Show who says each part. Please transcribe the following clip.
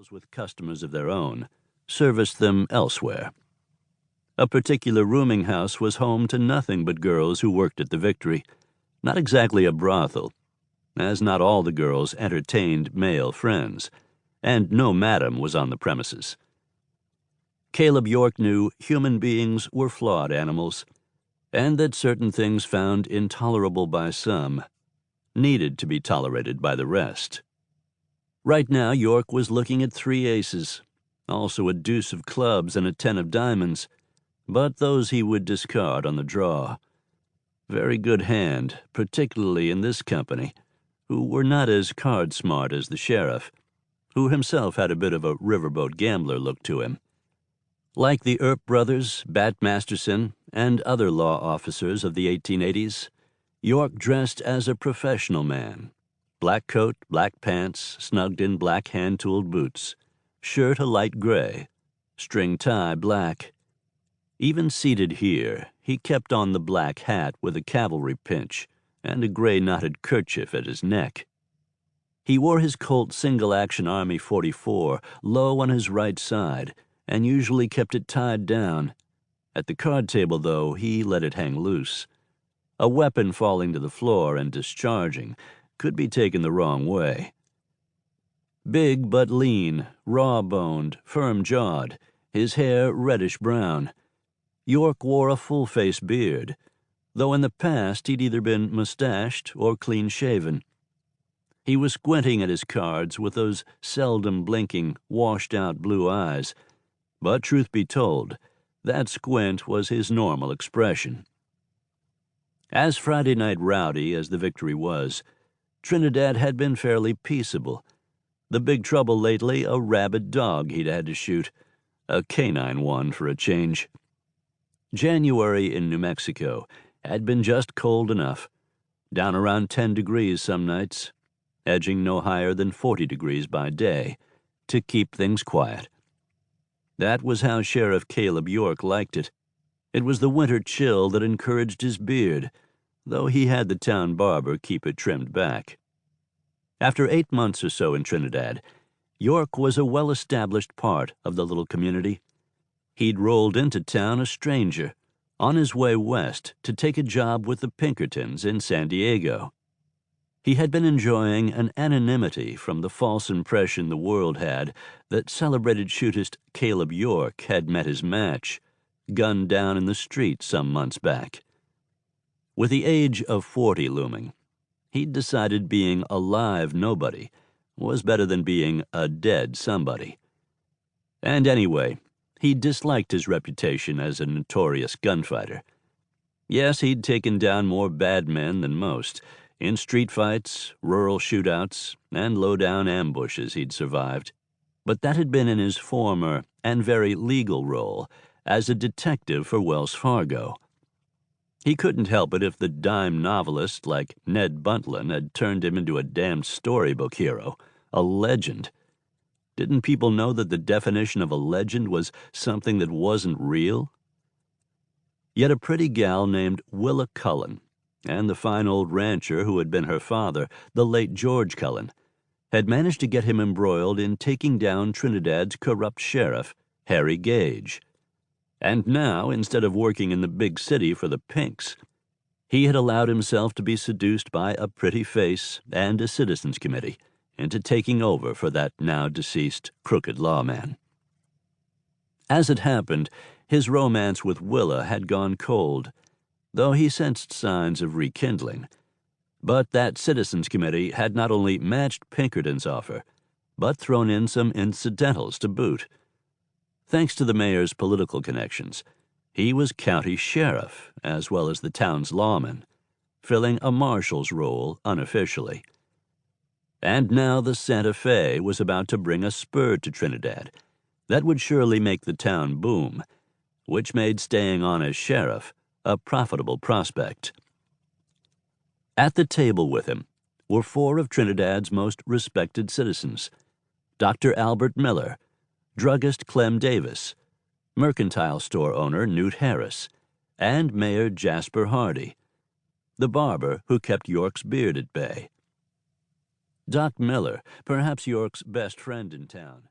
Speaker 1: girls with customers of their own, serviced them elsewhere. A particular rooming house was home to nothing but girls who worked at the Victory, not exactly a brothel, as not all the girls entertained male friends, and no madam was on the premises. Caleb York knew human beings were flawed animals, and that certain things found intolerable by some needed to be tolerated by the rest. Right now, York was looking at 3 aces, also a deuce of clubs and a 10 of diamonds, but those he would discard on the draw. Very good hand, particularly in this company, who were not as card-smart as the sheriff, who himself had a bit of a riverboat gambler look to him. Like the Earp brothers, Bat Masterson, and other law officers of the 1880s, York dressed as a professional man. Black coat, black pants, snugged in black hand-tooled boots, shirt a light gray, string tie black. Even seated here, he kept on the black hat with a cavalry pinch and a gray knotted kerchief at his neck. He wore his Colt single-action Army .44 low on his right side and usually kept it tied down. At the card table, though, he let it hang loose. A weapon falling to the floor and discharging could be taken the wrong way. Big but lean, raw-boned, firm-jawed, his hair reddish-brown, York wore a full-face beard, though in the past he'd either been mustached or clean-shaven. He was squinting at his cards with those seldom blinking, washed-out blue eyes, but truth be told, that squint was his normal expression. As Friday night rowdy as the Victory was, Trinidad had been fairly peaceable. The big trouble lately, a rabid dog he'd had to shoot, a canine one for a change. January in New Mexico had been just cold enough, down around 10 degrees some nights, edging no higher than 40 degrees by day, to keep things quiet. That was how Sheriff Caleb York liked it. It was the winter chill that encouraged his beard, though he had the town barber keep it trimmed back. After 8 months or so in Trinidad, York was a well-established part of the little community. He'd rolled into town a stranger, on his way west to take a job with the Pinkertons in San Diego. He had been enjoying an anonymity from the false impression the world had that celebrated shootist Caleb York had met his match, gunned down in the street some months back. With the age of 40 looming, he'd decided being a live nobody was better than being a dead somebody. And anyway, he disliked his reputation as a notorious gunfighter. Yes, he'd taken down more bad men than most, in street fights, rural shootouts, and low-down ambushes he'd survived. But that had been in his former and very legal role as a detective for Wells Fargo. He couldn't help it if the dime novelist like Ned Buntlin had turned him into a damned storybook hero, a legend. Didn't people know that the definition of a legend was something that wasn't real? Yet a pretty gal named Willa Cullen, and the fine old rancher who had been her father, the late George Cullen, had managed to get him embroiled in taking down Trinidad's corrupt sheriff, Harry Gage. And now, instead of working in the big city for the Pinks, he had allowed himself to be seduced by a pretty face and a citizens' committee into taking over for that now-deceased crooked lawman. As it happened, his romance with Willa had gone cold, though he sensed signs of rekindling. But that citizens' committee had not only matched Pinkerton's offer, but thrown in some incidentals to boot. Thanks to the mayor's political connections, he was county sheriff as well as the town's lawman, filling a marshal's role unofficially. And now the Santa Fe was about to bring a spur to Trinidad that would surely make the town boom, which made staying on as sheriff a profitable prospect. At the table with him were 4 of Trinidad's most respected citizens: Dr. Albert Miller, druggist Clem Davis, mercantile store owner Newt Harris, and Mayor Jasper Hardy, the barber who kept York's beard at bay. Doc Miller, perhaps York's best friend in town,